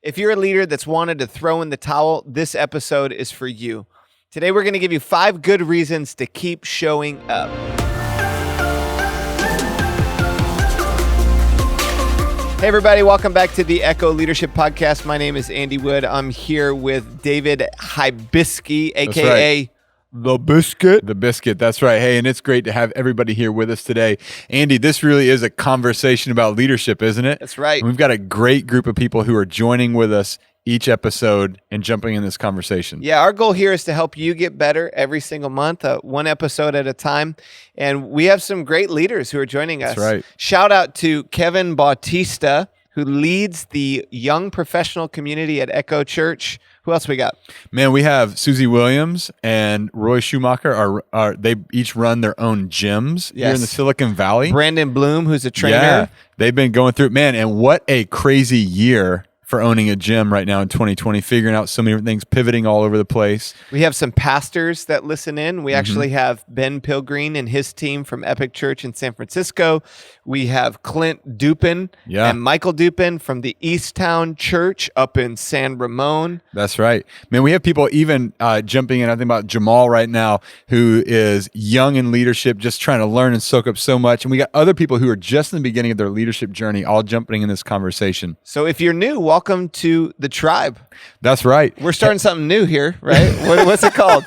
If you're a leader that's wanted to throw in the towel, this episode is for you. Today, we're going to give you 5 good reasons to keep showing up. Hey, everybody. Welcome back to the Echo Leadership Podcast. My name is Andy Wood. I'm here with David Hybisky, a.k.a. The Biscuit. The Biscuit, that's right. Hey, and it's great to have everybody here with us today. Andy, this really is a conversation about leadership, isn't it? That's right. And we've got a great group of people who are joining with us each episode and jumping in this conversation. Yeah, our goal here is to help you get better every single month, one episode at a time. And we have some great leaders who are joining us. That's right. Shout out to Kevin Bautista, who leads the young professional community at Echo.Church. Who else we got? Man, we have Susie Williams and Roy Schumacher. They each run their own gyms here in the Silicon Valley. Brandon Bloom, who's a trainer. Yeah, they've been going through it. Man, and what a crazy year for owning a gym right now in 2020, figuring out so many different things, pivoting all over the place. We have some pastors that listen in. We actually have Ben Pilgreen and his team from Echo.Church in San Francisco. We have Clint Dupin and Michael Dupin from the Easttown Church up in San Ramon. That's right. Man, we have people even jumping in. I think about Jamal right now, who is young in leadership, just trying to learn and soak up so much. And we got other people who are just in the beginning of their leadership journey, all jumping in this conversation. So if you're new, welcome to the tribe. That's right. We're starting something new here, right? What's it called?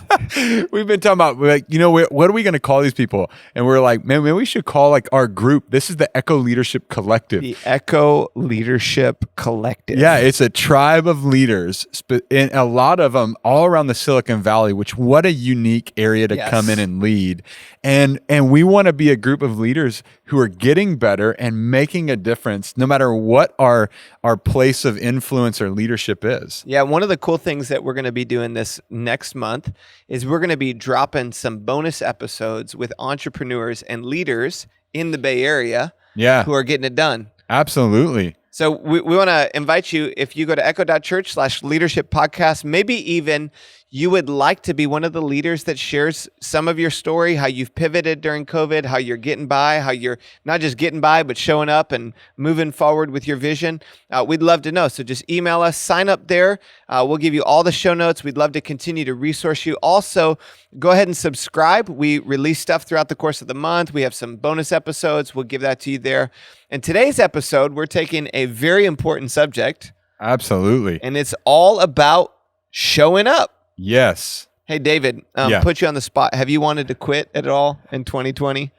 We've been talking about, like, what are we going to call these people? And we're like, man, maybe we should call like our group. This is the Echo Leadership Collective. The Echo Leadership Collective. Yeah, it's a tribe of leaders, and a lot of them all around the Silicon Valley, which what a unique area to come in and lead. And we want to be a group of leaders who are getting better and making a difference no matter what our place of influence or leadership is. Yeah, one of the cool things that we're going to be doing this next month is we're going to be dropping some bonus episodes with entrepreneurs and leaders in the Bay Area who are getting it done. Absolutely. So we want to invite you, if you go to Echo.Church/leadership podcast, maybe even you would like to be one of the leaders that shares some of your story, how you've pivoted during COVID, how you're getting by, how you're not just getting by, but showing up and moving forward with your vision. We'd love to know. So just email us, sign up there. We'll give you all the show notes. We'd love to continue to resource you. Also, go ahead and subscribe. We release stuff throughout the course of the month. We have some bonus episodes. We'll give that to you there. And today's episode, we're taking a very important subject. Absolutely. And it's all about showing up. Yes. Hey, David, put you on the spot. Have you wanted to quit at all in 2020?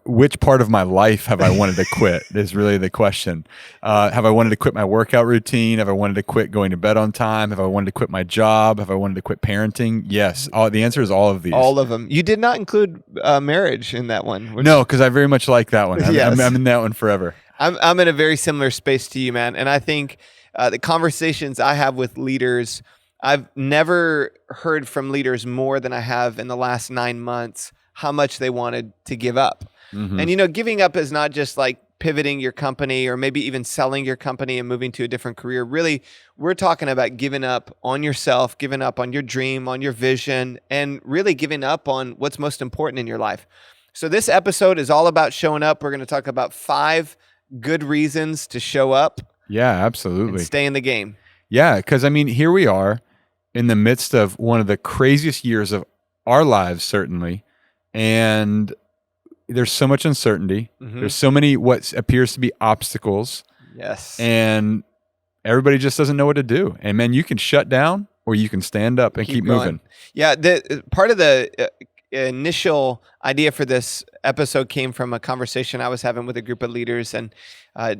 Which part of my life have I wanted to quit is really the question. Have I wanted to quit my workout routine? Have I wanted to quit going to bed on time? Have I wanted to quit my job? Have I wanted to quit parenting? Yes. The answer is all of these. All of them. You did not include marriage in that one. No, because I very much like that one. I'm in that one forever. I'm in a very similar space to you, man. And I think the conversations I have with leaders, I've never heard from leaders more than I have in the last 9 months how much they wanted to give up. Mm-hmm. And, giving up is not just like pivoting your company or maybe even selling your company and moving to a different career. Really, we're talking about giving up on yourself, giving up on your dream, on your vision, and really giving up on what's most important in your life. So this episode is all about showing up. We're going to talk about 5 good reasons to show up. Yeah, absolutely. And stay in the game. Yeah, because here we are in the midst of one of the craziest years of our lives, certainly. And there's so much uncertainty. Mm-hmm. There's so many what appears to be obstacles. Yes. And everybody just doesn't know what to do. And man, you can shut down or you can stand up and keep moving. Yeah, the part of the initial idea for this episode came from a conversation I was having with a group of leaders, and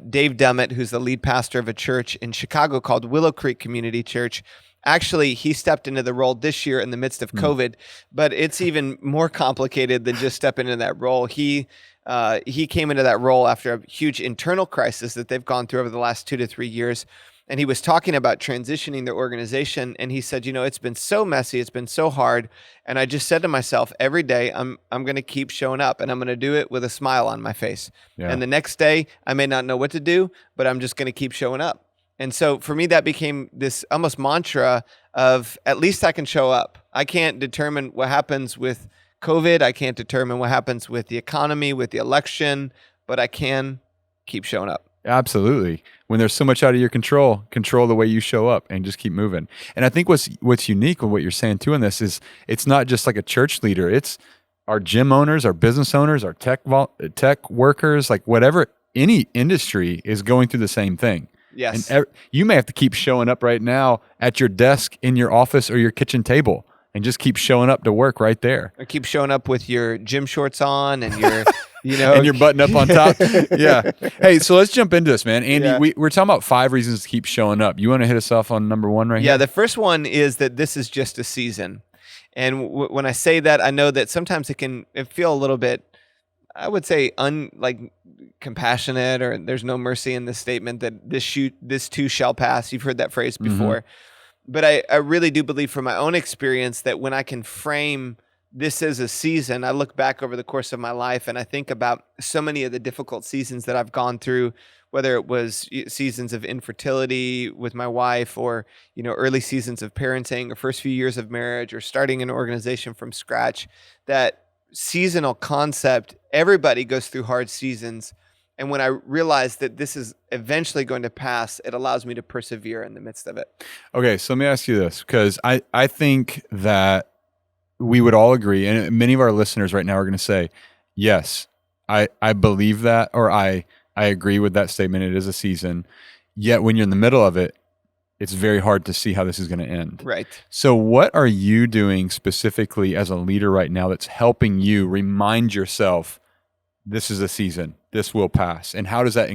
Dave Dummett, who's the lead pastor of a church in Chicago called Willow Creek Community Church. Actually, he stepped into the role this year in the midst of COVID, but it's even more complicated than just stepping into that role. He came into that role after a huge internal crisis that they've gone through over the last 2 to 3 years. And he was talking about transitioning their organization. And he said, it's been so messy. It's been so hard. And I just said to myself, every day I'm going to keep showing up, and I'm going to do it with a smile on my face. Yeah. And the next day I may not know what to do, but I'm just going to keep showing up. And so for me, that became this almost mantra of at least I can show up. I can't determine what happens with COVID. I can't determine what happens with the economy, with the election, but I can keep showing up. Absolutely. When there's so much out of your control the way you show up and just keep moving. And I think what's unique with what you're saying too in this is it's not just like a church leader. It's our gym owners, our business owners, our tech workers, like whatever, any industry is going through the same thing. Yes. And you may have to keep showing up right now at your desk, in your office, or your kitchen table, and just keep showing up to work right there. Or keep showing up with your gym shorts on and your, and your button up on top. Yeah. Hey, so let's jump into this, man. Andy, Yeah. we're talking about 5 reasons to keep showing up. You want to hit us off on number 1 right here? Yeah, the first one is that this is just a season. And when I say that, I know that sometimes it feel a little bit, I would say, compassionate, or there's no mercy in this statement that this too shall pass. You've heard that phrase before. But I really do believe from my own experience that when I can frame this as a season, I look back over the course of my life and I think about so many of the difficult seasons that I've gone through, whether it was seasons of infertility with my wife, or early seasons of parenting, or first few years of marriage, or starting an organization from scratch. That seasonal concept, everybody goes through hard seasons. And when I realize that this is eventually going to pass, it allows me to persevere in the midst of it. Okay, so let me ask you this, because I think that we would all agree, and many of our listeners right now are going to say, yes, I believe that, or I agree with that statement. It is a season. Yet when you're in the middle of it, it's very hard to see how this is going to end. Right. So what are you doing specifically as a leader right now that's helping you remind yourself this is a season, this will pass? And how does that,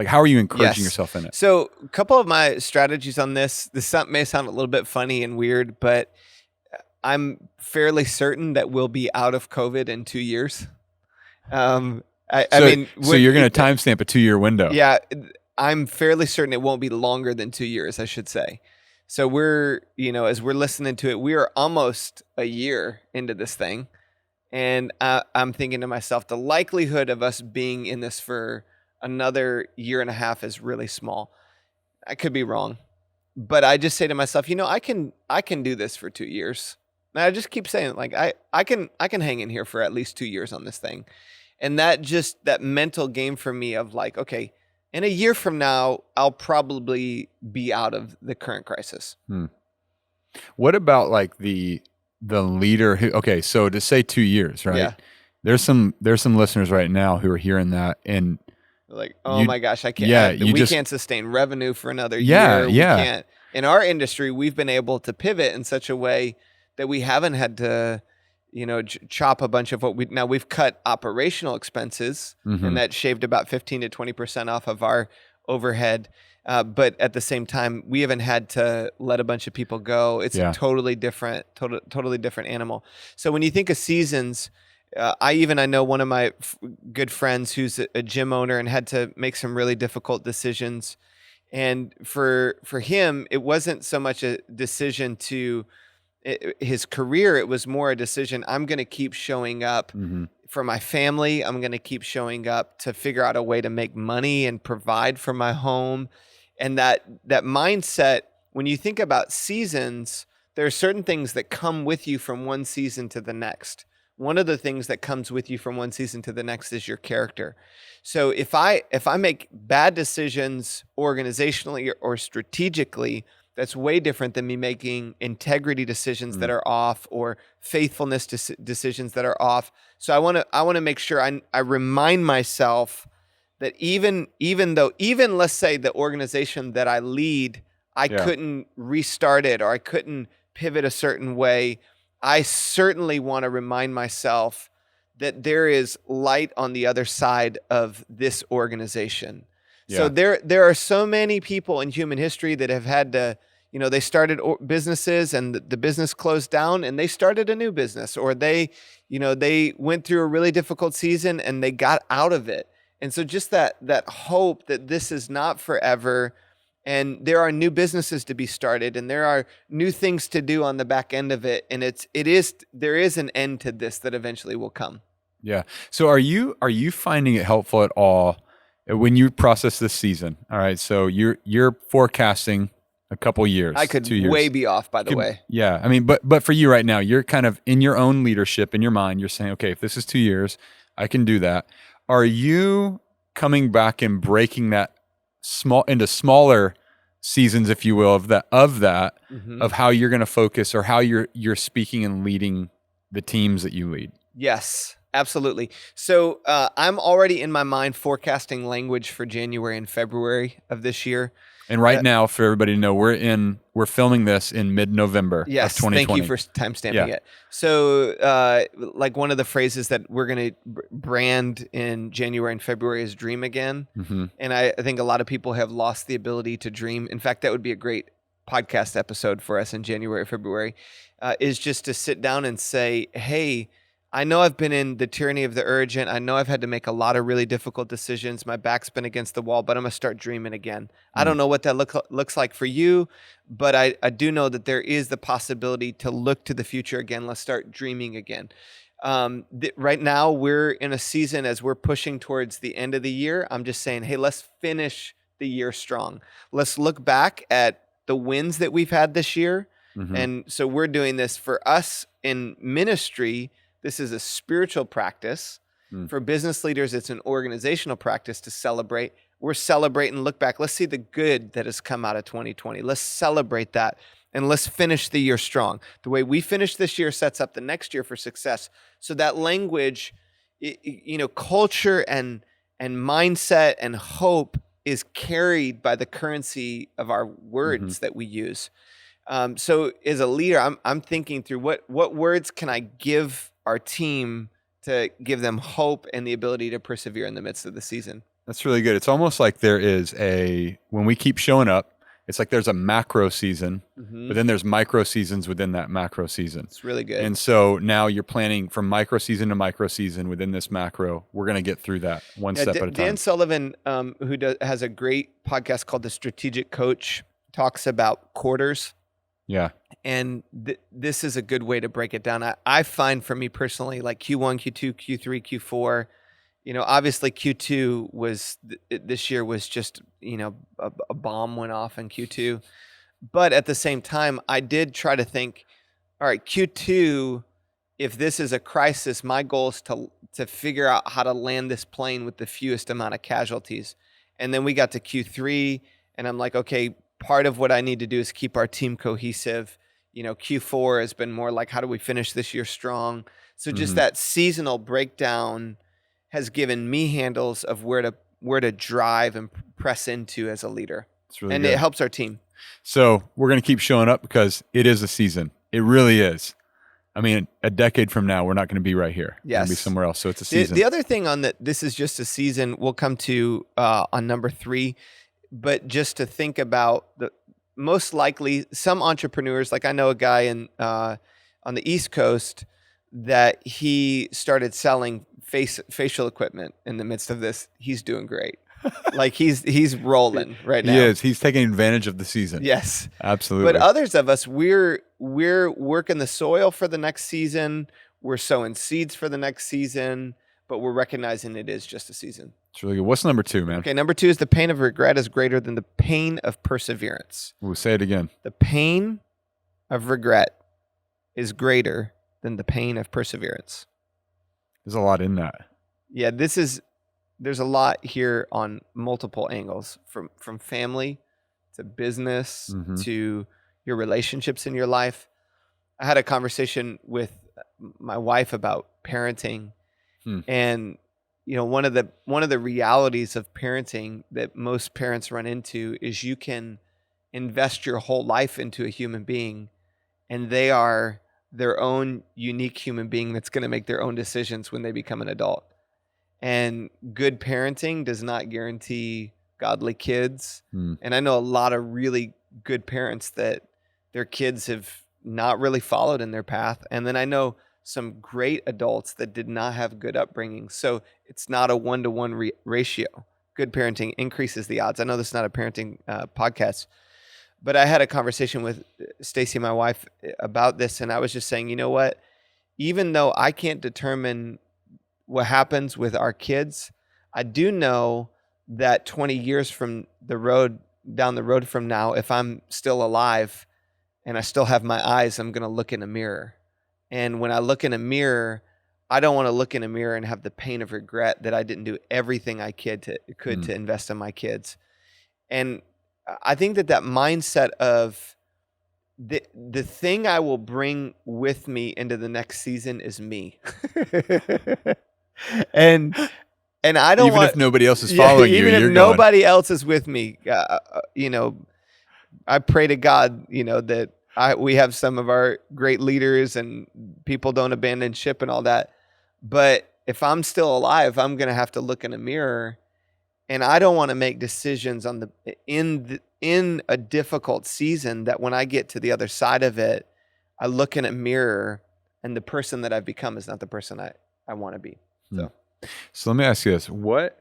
how are you encouraging yourself in it? So a couple of my strategies on this may sound a little bit funny and weird, but I'm fairly certain that we'll be out of COVID in 2 years. So you're going to timestamp a 2-year window. Yeah, I'm fairly certain it won't be longer than 2 years, I should say. So we're, as we're listening to it, we are almost a year into this thing. And I'm thinking to myself, the likelihood of us being in this for another year and a half is really small. I could be wrong, but I just say to myself, I can do this for 2 years. And I just keep saying, I can hang in here for at least 2 years on this thing. And that mental game for me of okay, in a year from now, I'll probably be out of the current crisis. What about the leader who, okay, so to say 2 years, right? Yeah. There's some listeners right now who are hearing that and like, oh my gosh, I can't. We can't sustain revenue for another year. We can't. In our industry, we've been able to pivot in such a way that we haven't had to, chop a bunch of we've cut operational expenses, and that shaved about 15 to 20% off of our overhead. But at the same time, we haven't had to let a bunch of people go. It's a totally different animal. So when you think of seasons, I know one of my good friends who's a gym owner and had to make some really difficult decisions. And for him, it wasn't so much a decision to his career. It was more a decision. I'm going to keep showing up for my family. I'm going to keep showing up to figure out a way to make money and provide for my home. And that mindset, when you think about seasons, there are certain things that come with you from one season to the next. One of the things that comes with you from one season to the next is your character. So if I make bad decisions organizationally or strategically, that's way different than me making integrity decisions that are off, or faithfulness decisions that are off. So I want to make sure I remind myself that even let's say the organization that I lead, I couldn't restart it, or I couldn't pivot a certain way. I certainly want to remind myself that there is light on the other side of this organization. Yeah. So there are so many people in human history that have had to, they started businesses and the business closed down and they started a new business, or they went through a really difficult season and they got out of it. And so just that hope that this is not forever, and there are new businesses to be started, and there are new things to do on the back end of it. And there is an end to this that eventually will come. Yeah. So are you finding it helpful at all when you process this season? All right. So you're forecasting a couple years. I could 2 years. way be off, by the way. Yeah. I mean, but for you right now, you're kind of in your own leadership in your mind. You're saying, okay, if this is 2 years, I can do that. Are you coming back and breaking that into smaller seasons, if you will, of that Mm-hmm. of how you're going to focus or how you're speaking and leading the teams that you lead. Yes, absolutely. So I'm already in my mind forecasting language for January and February of this year. And right now, for everybody to know, we're filming this in mid-November of Yes, 2020. thank you for timestamping it. So, like one of the phrases that we're going to brand in January and February is "dream again," and I think a lot of people have lost the ability to dream. In fact, that would be a great podcast episode for us in January or February. Is just to sit down and say, "Hey, I know I've been in the tyranny of the urgent. I know I've had to make a lot of really difficult decisions. My back's been against the wall, but I'm going to start dreaming again." I don't know what that looks like for you, but I do know that there is the possibility to look to the future again. Let's start dreaming again. Right now, we're in a season as we're pushing towards the end of the year. I'm just saying, hey, let's finish the year strong. Let's look back at the wins that we've had this year. And so we're doing this for us in ministry. This is a spiritual practice. For business leaders, it's an organizational practice to celebrate. We're celebrating, look back. Let's see the good that has come out of 2020. Let's celebrate that, and let's finish the year strong. The way we finish this year sets up the next year for success. So that language, culture and mindset and hope is carried by the currency of our words that we use. So as a leader, I'm thinking through what words can I give our team to give them hope and the ability to persevere in the midst of the season. That's really good. It's almost like there is when we keep showing up, it's like there's a macro season, but then there's micro seasons within that macro season. It's really good. And so now you're planning from micro season to micro season within this macro. We're going to get through that one step at a time. Dan Sullivan, who has a great podcast called The Strategic Coach, talks about quarters. Yeah. And this is a good way to break it down. I find for me personally, like Q1, Q2, Q3, Q4, obviously Q2 was this year was just, a bomb went off in Q2. But at the same time, I did try to think, all right, Q2, if this is a crisis, my goal is to figure out how to land this plane with the fewest amount of casualties. And then we got to Q3 and I'm like, okay, part of what I need to do is keep our team cohesive. Q4 has been more like, how do we finish this year strong? So just that seasonal breakdown has given me handles of where to drive and press into as a leader. It's really and good. It helps our team. So we're going to keep showing up because it is a season. It really is. I mean, a decade from now, we're not going to be right here. Yes. We're going to be somewhere else. So it's a season. The other thing on that, this is just a season, we'll come to on number 3, but just to think about most likely some entrepreneurs, like I know a guy on the East Coast that he started selling facial equipment in the midst of this. He's doing great. Like he's rolling right now. He is. He's taking advantage of the season. Yes, absolutely. But others of us, we're working the soil for the next season. We're sowing seeds for the next season, but we're recognizing it is just a season. It's really good. What's number 2, man? Okay, number 2 is the pain of regret is greater than the pain of perseverance. We'll say it again. The pain of regret is greater than the pain of perseverance. There's a lot in that. Yeah, there's a lot here on multiple angles, from family to business to your relationships in your life. I had a conversation with my wife about parenting, and one of the realities of parenting that most parents run into is you can invest your whole life into a human being, and they are their own unique human being that's going to make their own decisions when they become an adult. And good parenting does not guarantee godly kids. And I know a lot of really good parents that their kids have not really followed in their path. And then I know some great adults that did not have good upbringing. So it's not a 1-to-1 ratio. Good parenting increases the odds. I know this is not a parenting podcast, but I had a conversation with Stacy, my wife, about this. And I was just saying, you know what? Even though I can't determine what happens with our kids, I do know that 20 years down the road from now, if I'm still alive and I still have my eyes, I'm going to look in a mirror. And when I look in a mirror, I don't want to look in a mirror and have the pain of regret that I didn't do everything I could to invest in my kids. And I think that mindset of the thing I will bring with me into the next season is me. and I don't Even want, if nobody else is following you, even if you're going. nobody else is with me, I pray to God, that we have some of our great leaders and people don't abandon ship and all that. But if I'm still alive, I'm going to have to look in a mirror, and I don't want to make decisions in a difficult season that when I get to the other side of it, I look in a mirror and the person that I've become is not the person I want to be. So let me ask you this. What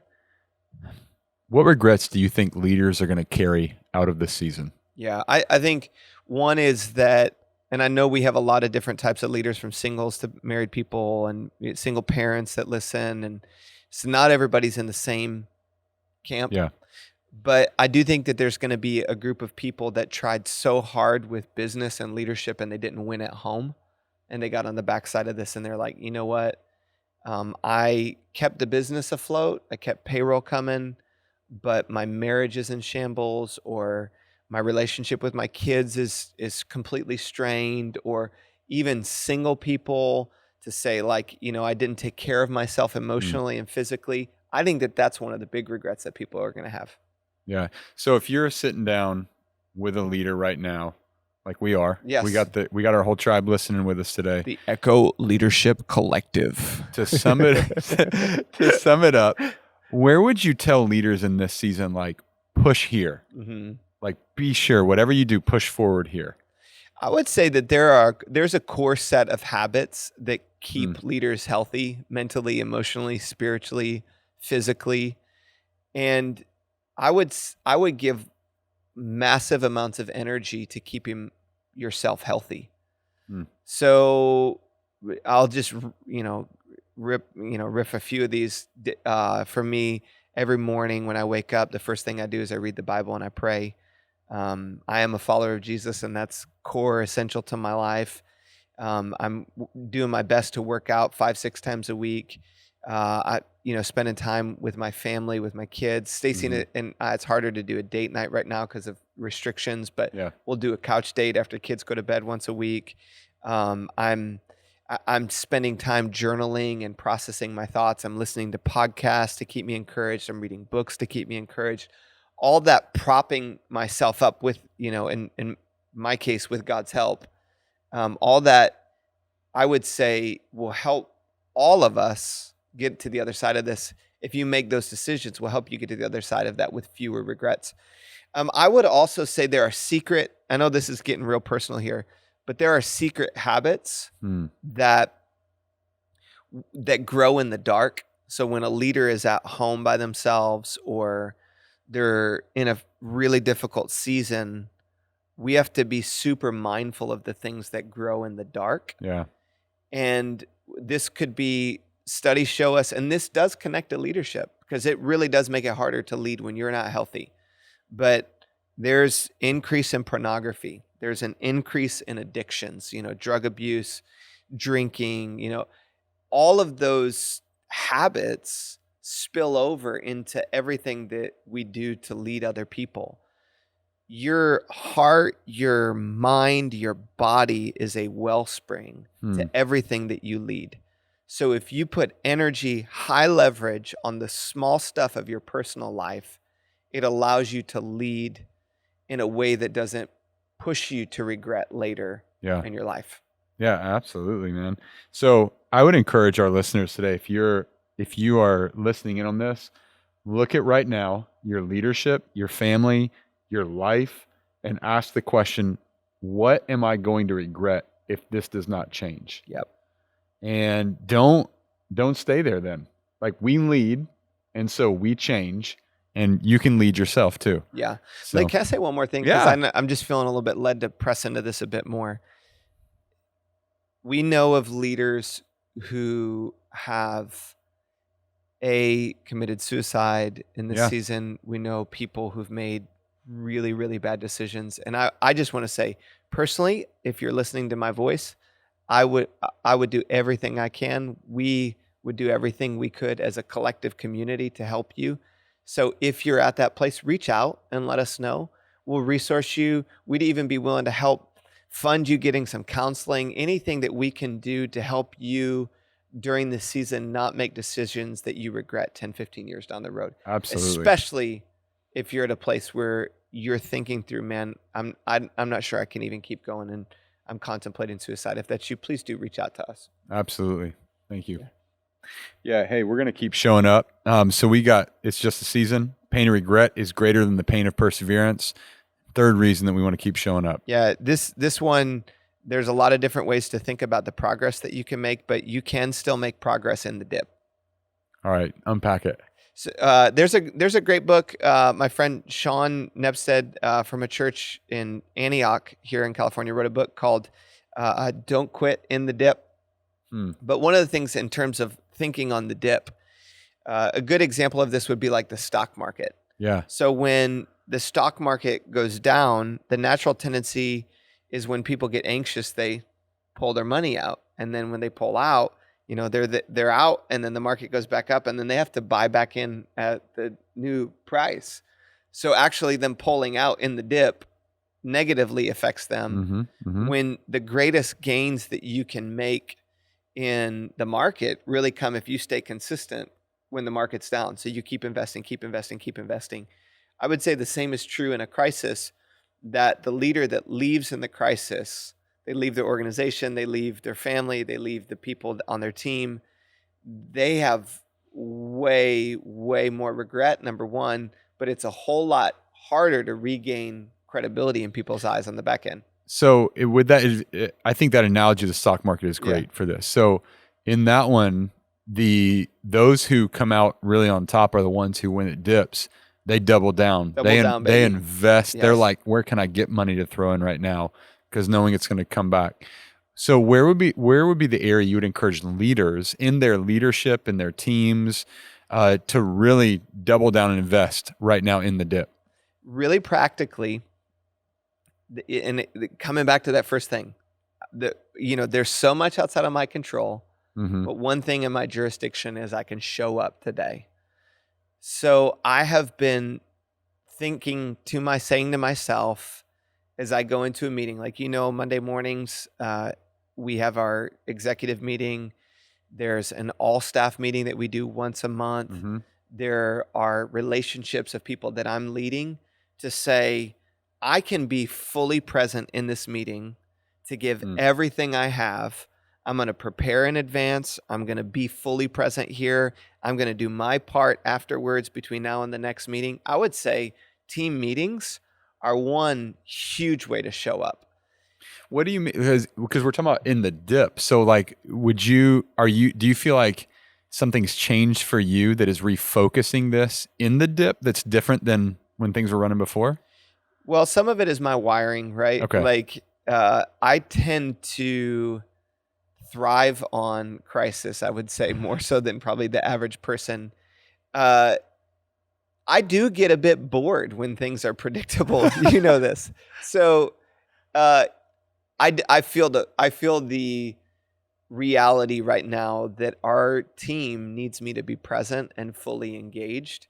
regrets do you think leaders are going to carry out of this season? Yeah, I think one is that, and I know we have a lot of different types of leaders, from singles to married people and single parents that listen. And so not everybody's in the same camp. Yeah. But I do think that there's going to be a group of people that tried so hard with business and leadership and they didn't win at home. And they got on the backside of this and they're like, you know what? I kept the business afloat. I kept payroll coming, but my marriage is in shambles, or my relationship with my kids is completely strained, or even single people to say, like, I didn't take care of myself emotionally and physically. I think that that's one of the big regrets that people are going to have. Yeah. So if you're sitting down with a leader right now, like we are, yes, we got our whole tribe listening with us today. The Echo Leadership Collective. To sum it up, where would you tell leaders in this season, like, push here? Mm-hmm. Like, be sure, whatever you do, push forward here. I would say that there's a core set of habits that keep leaders healthy mentally, emotionally, spiritually, physically. And I would give massive amounts of energy to keeping yourself healthy. So I'll just, riff a few of these. For me, every morning when I wake up, the first thing I do is I read the Bible and I pray. I am a follower of Jesus, and that's core essential to my life. I'm doing my best to work out 5-6 times a week. Spending time with my family, with my kids. Stacy and it's harder to do a date night right now because of restrictions, but we'll do a couch date after kids go to bed once a week. I'm spending time journaling and processing my thoughts. I'm listening to podcasts to keep me encouraged. I'm reading books to keep me encouraged. All that propping myself up with, in my case, with God's help. All that, I would say, will help all of us get to the other side of this. If you make those decisions, will help you get to the other side of that with fewer regrets. I would also say there are I know this is getting real personal here, but there are secret habits that grow in the dark. So when a leader is at home by themselves, or they're in a really difficult season, we have to be super mindful of the things that grow in the dark. Yeah. And this could be, studies show us, and this does connect to leadership, because it really does make it harder to lead when you're not healthy. But there's increase in pornography. There's an increase in addictions, drug abuse, drinking, all of those habits spill over into everything that we do to lead other people. Your heart, your mind, your body is a wellspring to everything that you lead. So if you put energy, high leverage on the small stuff of your personal life, it allows you to lead in a way that doesn't push you to regret later in your life. Yeah, absolutely, man. So I would encourage our listeners today, if you are listening in on this, look at right now your leadership, your family, your life, and ask the question, what am I going to regret if this does not change? Yep. And don't stay there then. Like, we lead, and so we change, and you can lead yourself too. Yeah. So, can I say one more thing? Because I'm just feeling a little bit led to press into this a bit more. We know of leaders who have committed suicide in this season. We know people who've made really, really bad decisions. And I just want to say, personally, if you're listening to my voice, I would do everything I can. We would do everything we could as a collective community to help you So if you're at that place, reach out and let us know. We'll resource you. We'd even be willing to help fund you getting some counseling, anything that we can do to help you during the season not make decisions that you regret 10, 15 years down the road. Absolutely. Especially if you're at a place where you're thinking through, man, I'm not sure I can even keep going and I'm contemplating suicide. If that's you, please do reach out to us. Absolutely. Thank you. Yeah. Hey, we're going to keep showing up. So we got, it's just a season. Pain of regret is greater than the pain of perseverance. Third reason that we want to keep showing up. Yeah. This one, there's a lot of different ways to think about the progress that you can make, but you can still make progress in the dip. All right. Unpack it. So, there's a great book. My friend Sean Nebstead from a church in Antioch here in California wrote a book called Don't Quit in the Dip. But one of the things in terms of thinking on the dip, a good example of this would be like the stock market. Yeah. So when the stock market goes down, the natural tendency is when people get anxious, they pull their money out. And then when they pull out, they're out, and then the market goes back up, and then they have to buy back in at the new price. So actually them pulling out in the dip negatively affects them when the greatest gains that you can make in the market really come if you stay consistent when the market's down. So you keep investing. I would say the same is true in a crisis, that the leader that leaves in the crisis, they leave their organization, they leave their family, they leave the people on their team, they have way, way more regret, number one, but it's a whole lot harder to regain credibility in people's eyes on the back end. So I think that analogy of the stock market is great for this. So in that one, those who come out really on top are the ones who, when it dips, they double down. They invest. Yes. They're like, where can I get money to throw in right now? Because knowing it's going to come back. So where would be the area you would encourage leaders in their leadership and their teams to really double down and invest right now in the dip? Really practically, and coming back to that first thing, there's so much outside of my control, but one thing in my jurisdiction is I can show up today. So I have been saying to myself as I go into a meeting, like, Monday mornings, we have our executive meeting. There's an all-staff meeting that we do once a month. There are relationships of people that I'm leading to say, I can be fully present in this meeting to give everything I have. I'm going to prepare in advance. I'm going to be fully present here. I'm going to do my part afterwards between now and the next meeting. I would say team meetings are one huge way to show up. What do you mean? Because we're talking about in the dip. So like, do you feel like something's changed for you that is refocusing this in the dip that's different than when things were running before? Well, some of it is my wiring, right? Okay. Like, I tend to thrive on crisis, I would say, more so than probably the average person. I do get a bit bored when things are predictable. You know this. So I feel the reality right now that our team needs me to be present and fully engaged.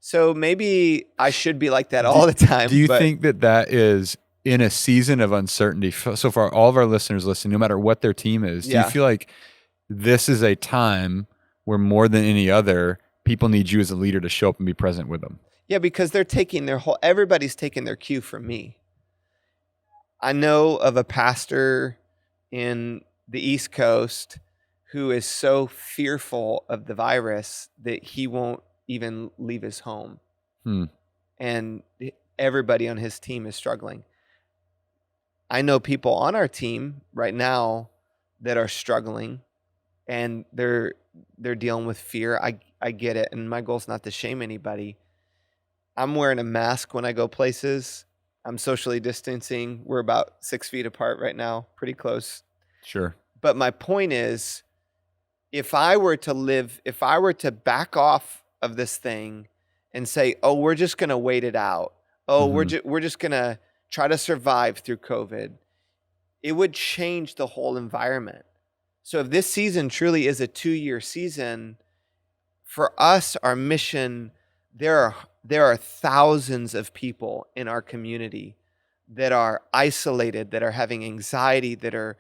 So maybe I should be like that all the time. Do you think that is in a season of uncertainty? So for all of our listeners listening, no matter what their team is, do you feel like this is a time where more than any other, people need you as a leader to show up and be present with them? Yeah, because they're taking everybody's taking their cue from me. I know of a pastor in the East Coast who is so fearful of the virus that he won't even leave his home. And everybody on his team is struggling. I know people on our team right now that are struggling, and they're dealing with fear. I get it, and my goal is not to shame anybody. I'm wearing a mask when I go places. I'm socially distancing. We're about 6 feet apart right now, pretty close. Sure. But my point is, if I were to back off of this thing and say, oh, we're just going to wait it out. Oh, we're just going to try to survive through COVID, it would change the whole environment. So if this season truly is a 2-year season, for us, our mission there are thousands of people in our community that are isolated, that are having anxiety, that are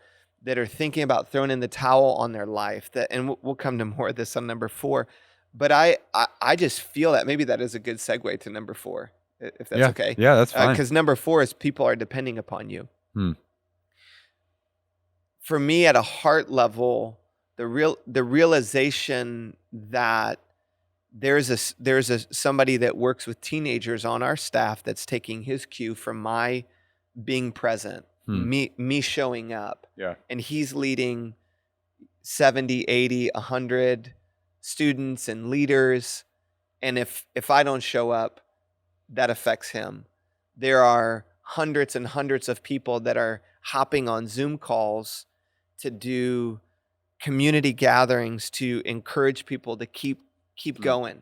thinking about throwing in the towel on their life. And we'll come to more of this on number 4. But I just feel that maybe that is a good segue to number 4, if that's okay. Yeah, that's fine. Because number 4 is people are depending upon you. Hmm. For me, at a heart level, the realization that there's somebody that works with teenagers on our staff that's taking his cue from my being present, me showing up. Yeah. And he's leading 70, 80, 100 students and leaders. And if I don't show up, that affects him. There are hundreds and hundreds of people that are hopping on Zoom calls to do community gatherings to encourage people to keep going.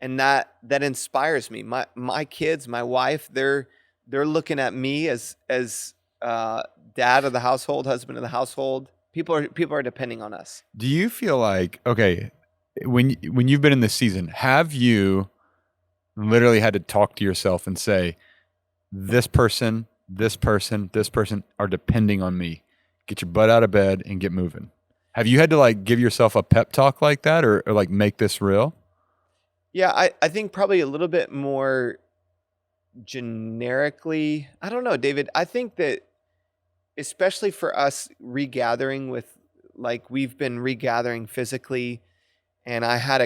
And that inspires me. My kids, my wife, they're looking at me as dad of the household, husband of the household. People are depending on us. Do you feel like, okay, when you've been in this season, have you literally had to talk to yourself and say, this person are depending on me. Get your butt out of bed and get moving. Have you had to like give yourself a pep talk like that or like make this real? Yeah, I think probably a little bit more generically. I don't know, David. I think that especially for us regathering with, like, we've been regathering physically, and I had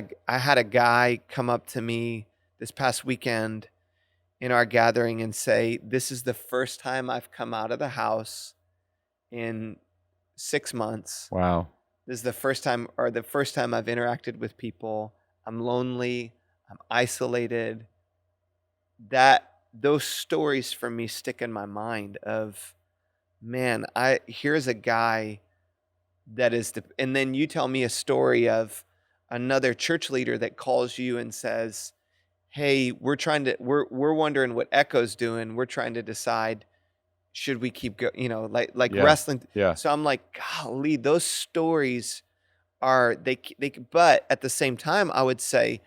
a guy come up to me this past weekend in our gathering and say, this is the first time I've come out of the house in 6 months. Wow. This is the first time I've interacted with people. I'm lonely. I'm isolated. Those stories for me stick in my mind of, man, here's a guy that is, and then you tell me a story of another church leader that calls you and says, hey, we're wondering what Echo's doing. We're trying to decide, should we keep going, like Yeah. wrestling. Yeah. So I'm like, golly, those stories are, but at the same time, I would say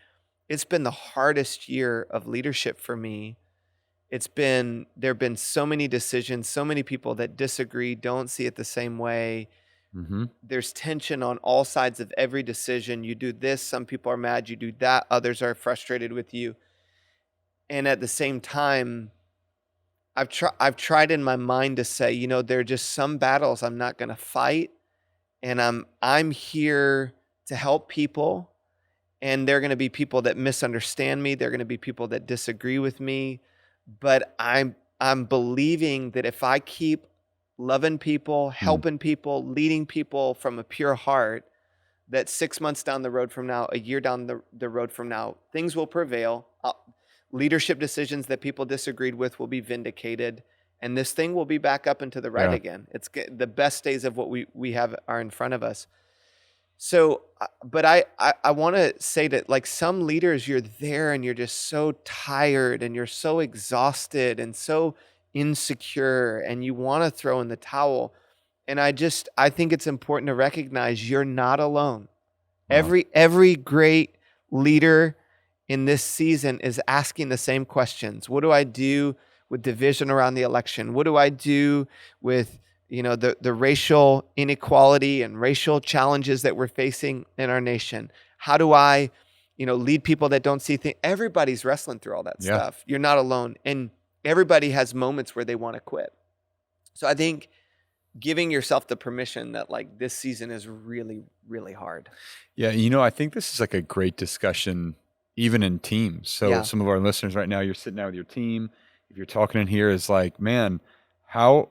it's been the hardest year of leadership for me. There have been so many decisions, so many people that disagree, don't see it the same way. Mm-hmm. There's tension on all sides of every decision. You do this, some people are mad, you do that, others are frustrated with you. And at the same time, I've tried in my mind to say, there are just some battles I'm not going to fight, and I'm here to help people, and there are going to be people that misunderstand me, there are going to be people that disagree with me, but I'm believing that if I keep loving people, helping people, leading people from a pure heart, that 6 months down the road from now, a year down the road from now, things will prevail. Leadership decisions that people disagreed with will be vindicated, and this thing will be back up into the right again. It's the best days of what we have are in front of us. So, but I want to say that, like, some leaders, you're there and you're just so tired and you're so exhausted and so insecure and you want to throw in the towel. And I think it's important to recognize you're not alone. Wow. Every great leader in this season is asking the same questions. What do I do with division around the election? What do I do with the racial inequality and racial challenges that we're facing in our nation? How do I lead people that don't see things? Everybody's wrestling through all that stuff. You're not alone. And everybody has moments where they want to quit. So I think giving yourself the permission that, like, this season is really, really hard. Yeah. I think this is like a great discussion, even in teams. So some of our listeners right now, you're sitting down with your team. If you're talking in here, is like, man, how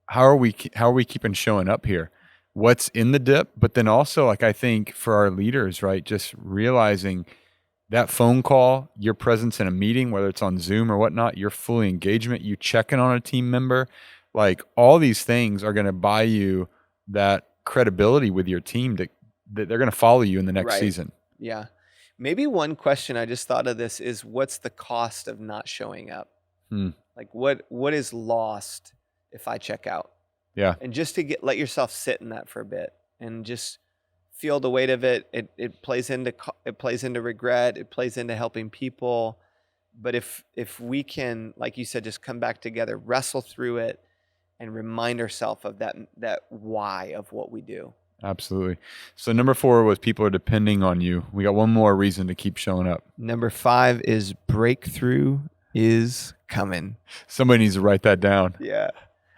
are we keeping showing up here? What's in the dip? But then also, like, I think for our leaders, right, just realizing that phone call, your presence in a meeting, whether it's on Zoom or whatnot, your fully engagement, you checking on a team member, like, all these things are going to buy you that credibility with your team that they're going to follow you in the next season. Yeah. Maybe one question, I just thought of this, is what's the cost of not showing up? Like, what is lost if I check out? Yeah. And just to let yourself sit in that for a bit and just feel the weight of it. It plays into regret. It plays into helping people. But if we can, like you said, just come back together, wrestle through it, and remind ourselves of that why of what we do. Absolutely. So number 4 was people are depending on you. We got one more reason to keep showing up. Number 5 is breakthrough is coming. Somebody needs to write that down. Yeah.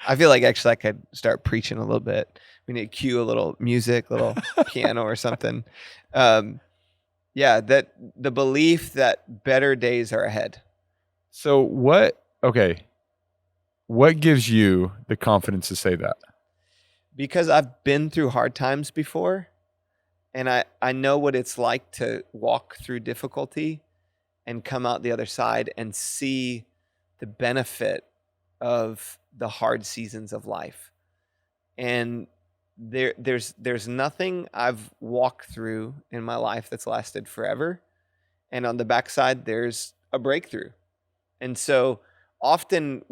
I feel like actually I could start preaching a little bit. We need to cue a little music, a little piano or something. That the belief that better days are ahead. So what gives you the confidence to say that? Because I've been through hard times before, and I know what it's like to walk through difficulty and come out the other side and see the benefit of the hard seasons of life. And there's nothing I've walked through in my life that's lasted forever. And on the backside, there's a breakthrough. And so often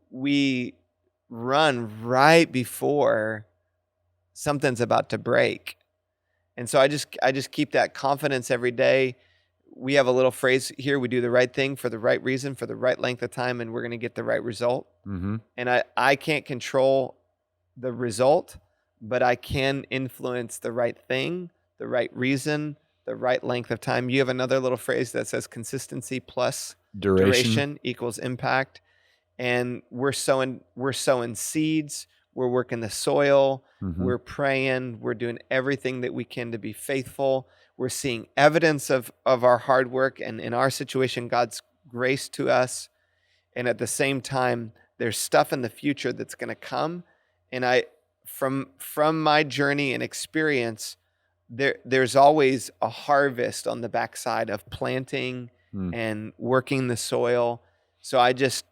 we run right before something's about to break. And so I just keep that confidence every day. We have a little phrase here: we do the right thing for the right reason, for the right length of time, and we're going to get the right result. Mm-hmm. And I can't control the result, but I can influence the right thing, the right reason, the right length of time. You have another little phrase that says consistency plus duration equals impact. And we're sowing seeds. We're working the soil. Mm-hmm. We're praying. We're doing everything that we can to be faithful. We're seeing evidence of our hard work, and in our situation, God's grace to us. And at the same time, there's stuff in the future that's going to come. And from my journey and experience, there's always a harvest on the backside of planting and working the soil. So I just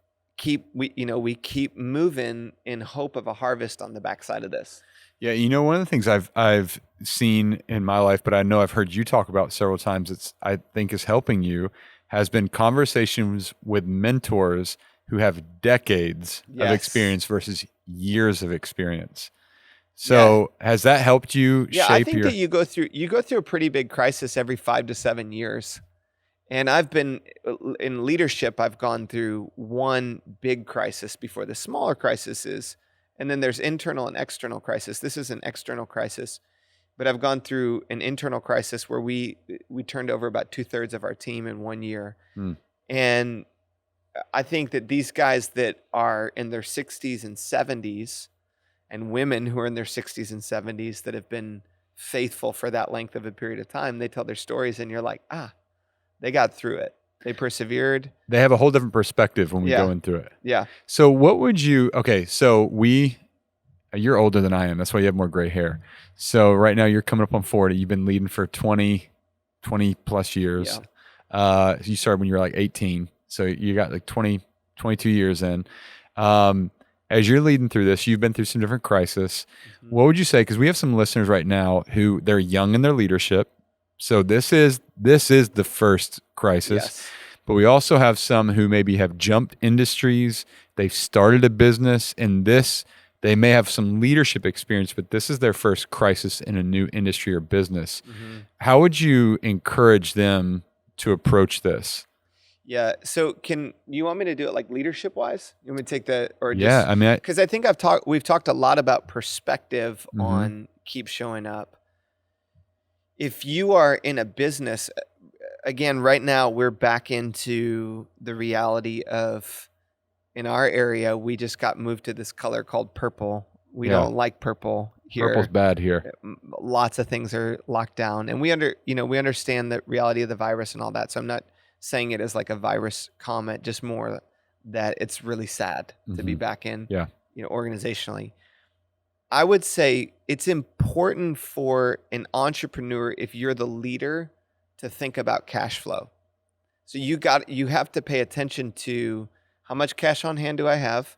we keep moving in hope of a harvest on the backside of this. Yeah, one of the things I've seen in my life, but I know I've heard you talk about several times, I think is helping you, has been conversations with mentors who have decades of experience versus years of experience. So has that helped you shape I think that you go through a pretty big crisis every 5 to 7 years. And I've been in leadership, I've gone through one big crisis before the smaller crises, and then there's internal and external crisis. This is an external crisis, but I've gone through an internal crisis where we turned over about 2/3 of our team in 1 year. And I think that these guys that are in their 60s and 70s, and women who are in their 60s and 70s that have been faithful for that length of a period of time, they tell their stories and you're like, they got through it. They persevered. They have a whole different perspective when we go into it. Yeah. So what would you, you're older than I am. That's why you have more gray hair. So right now you're coming up on 40. You've been leading for 20 plus years. Yeah. You started when you were like 18. So you got like 22 years in. As you're leading through this, you've been through some different crises. Mm-hmm. What would you say? Because we have some listeners right now who they're young in their leadership. So this is the first crisis. Yes. But we also have some who maybe have jumped industries. They've started a business, and they may have some leadership experience, but this is their first crisis in a new industry or business. Mm-hmm. How would you encourage them to approach this? Yeah. So you want me to do it like leadership wise? You want me to take because I think we've talked a lot about perspective on keep showing up. If you are in a business, again, right now we're back into the reality of, in our area, we just got moved to this color called purple. We don't like purple here. Purple's bad here. Lots of things are locked down, and we understand the reality of the virus and all that. So I'm not saying it as like a virus comment, just more that it's really sad to be back in, organizationally. I would say it's important for an entrepreneur, if you're the leader, to think about cash flow. So you have to pay attention to how much cash on hand do I have?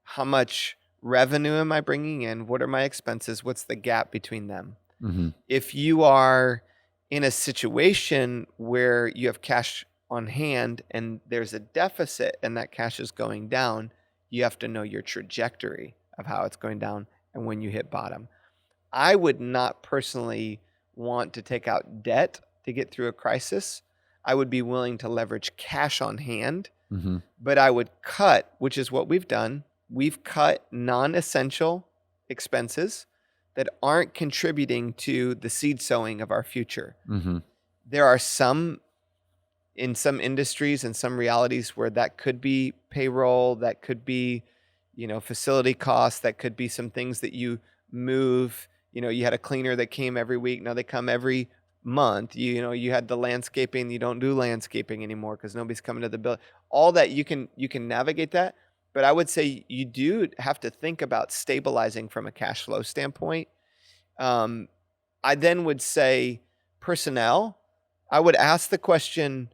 How much revenue am I bringing in? What are my expenses? What's the gap between them? Mm-hmm. If you are in a situation where you have cash on hand and there's a deficit and that cash is going down, you have to know your trajectory of how it's going down and when you hit bottom. I would not personally want to take out debt to get through a crisis. I would be willing to leverage cash on hand, but I would cut, which is what we've done. We've cut non-essential expenses that aren't contributing to the seed sowing of our future. There are in some industries and some realities where that could be payroll, that could be, facility costs, that could be some things that you move. You had a cleaner that came every week. Now they come every month. You had the landscaping. You don't do landscaping anymore because nobody's coming to the building. All that you can navigate that. But I would say you do have to think about stabilizing from a cash flow standpoint. I then would say personnel. I would ask the question,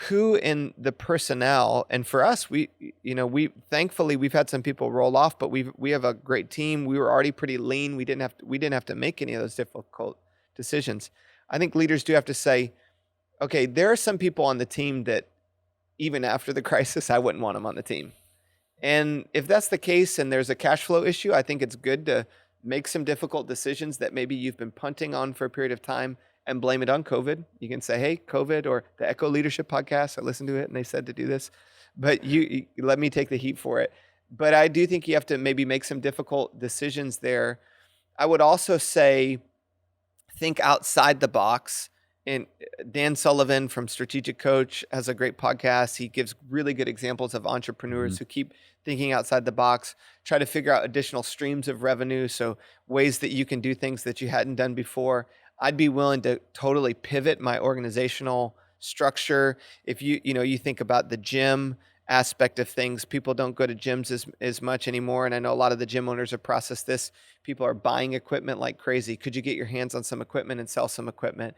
who in the personnel, and for us, we thankfully we've had some people roll off, but we have a great team. We were already pretty lean. We didn't have to make any of those difficult decisions. I think leaders do have to say, okay, there are some people on the team that even after the crisis, I wouldn't want them on the team. And if that's the case and there's a cash flow issue, I think it's good to make some difficult decisions that maybe you've been punting on for a period of time and blame it on COVID. You can say, hey, COVID, or the Echo Leadership podcast, I listened to it and they said to do this, but you let me take the heat for it. But I do think you have to maybe make some difficult decisions there. I would also say, think outside the box. And Dan Sullivan from Strategic Coach has a great podcast. He gives really good examples of entrepreneurs who keep thinking outside the box, try to figure out additional streams of revenue, so ways that you can do things that you hadn't done before. I'd be willing to totally pivot my organizational structure. If you think about the gym aspect of things, people don't go to gyms as much anymore. And I know a lot of the gym owners have processed this. People are buying equipment like crazy. Could you get your hands on some equipment and sell some equipment?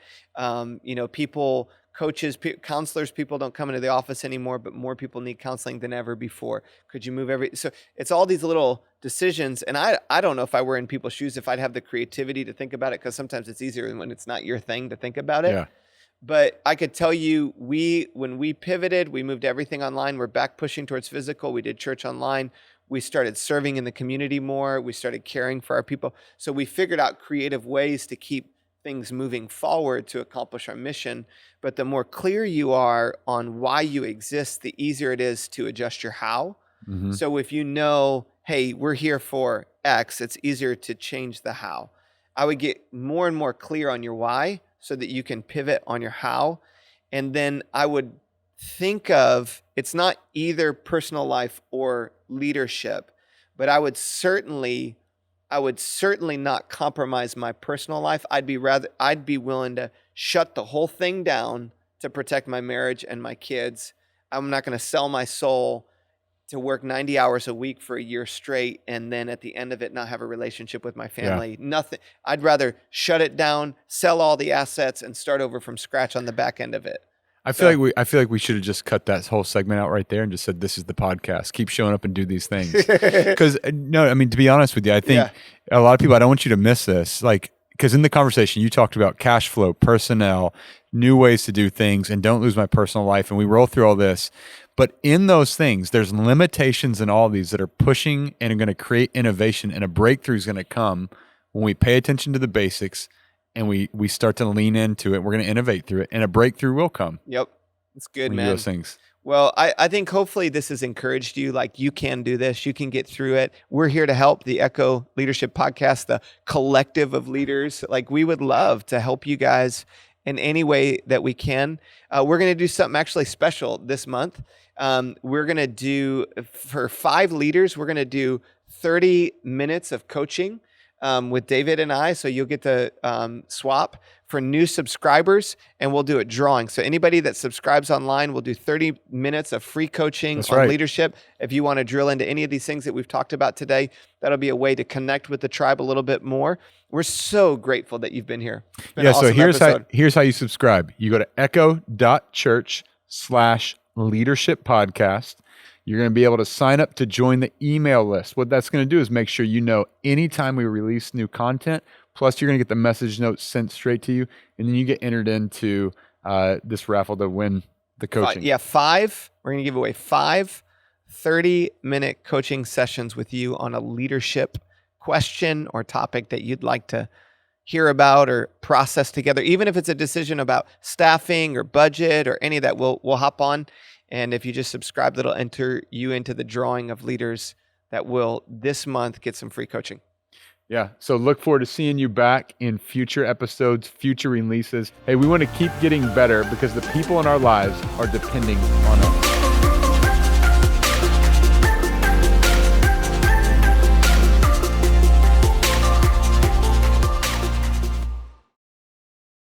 People, coaches, counselors, people don't come into the office anymore, but more people need counseling than ever before. Could you move so it's all these little decisions. And I don't know if I were in people's shoes, if I'd have the creativity to think about it, because sometimes it's easier when it's not your thing to think about it. Yeah. But I could tell you, when we pivoted, we moved everything online. We're back pushing towards physical. We did church online. We started serving in the community more. We started caring for our people. So we figured out creative ways to keep things moving forward to accomplish our mission. But the more clear you are on why you exist, the easier it is to adjust your how. So if you know, hey, we're here for X, it's easier to change the how. I would get more and more clear on your why, so that you can pivot on your how. And then I would think of, it's not either personal life or leadership, but I would certainly not compromise my personal life. I'd be willing to shut the whole thing down to protect my marriage and my kids. I'm not going to sell my soul to work 90 hours a week for a year straight and then at the end of it not have a relationship with my family. Yeah. Nothing. I'd rather shut it down, sell all the assets, and start over from scratch on the back end of it. I feel like we should have just cut that whole segment out right there and just said, this is the podcast. Keep showing up and do these things. Because no, I mean, to be honest with you, I think a lot of people, I don't want you to miss this. Because in the conversation, you talked about cash flow, personnel, new ways to do things, and don't lose my personal life. And we roll through all this. But in those things, there's limitations in all these that are pushing and are going to create innovation, and a breakthrough is going to come when we pay attention to the basics and we start to lean into it. We're going to innovate through it, and a breakthrough will come. Yep. It's good, man. Those things. Well, I think hopefully this has encouraged you. Like, you can do this. You can get through it. We're here to help, the Echo Leadership Podcast, the collective of leaders. Like, we would love to help you guys in any way that we can. We're going to do something actually special this month. We're going to do, for 5 leaders, we're going to do 30 minutes of coaching with David and I. So you'll get to swap for new subscribers, and we'll do a drawing. So anybody that subscribes online, we'll do 30 minutes of free coaching on leadership. If you want to drill into any of these things that we've talked about today, that'll be a way to connect with the tribe a little bit more. We're so grateful that you've been here. Yeah, so here's how you subscribe. You go to Echo.Church/leadership podcast. You're going to be able to sign up to join the email list. What that's going to do is make sure you know anytime we release new content. Plus, you're going to get the message notes sent straight to you. And then you get entered into this raffle to win the coaching. We're going to give away 5 30-minute coaching sessions with you on a leadership question or topic that you'd like to hear about or process together, even if it's a decision about staffing or budget or any of that, we'll hop on. And if you just subscribe, that'll enter you into the drawing of leaders that will this month get some free coaching. Yeah. So look forward to seeing you back in future episodes, future releases. Hey, we want to keep getting better because the people in our lives are depending on us.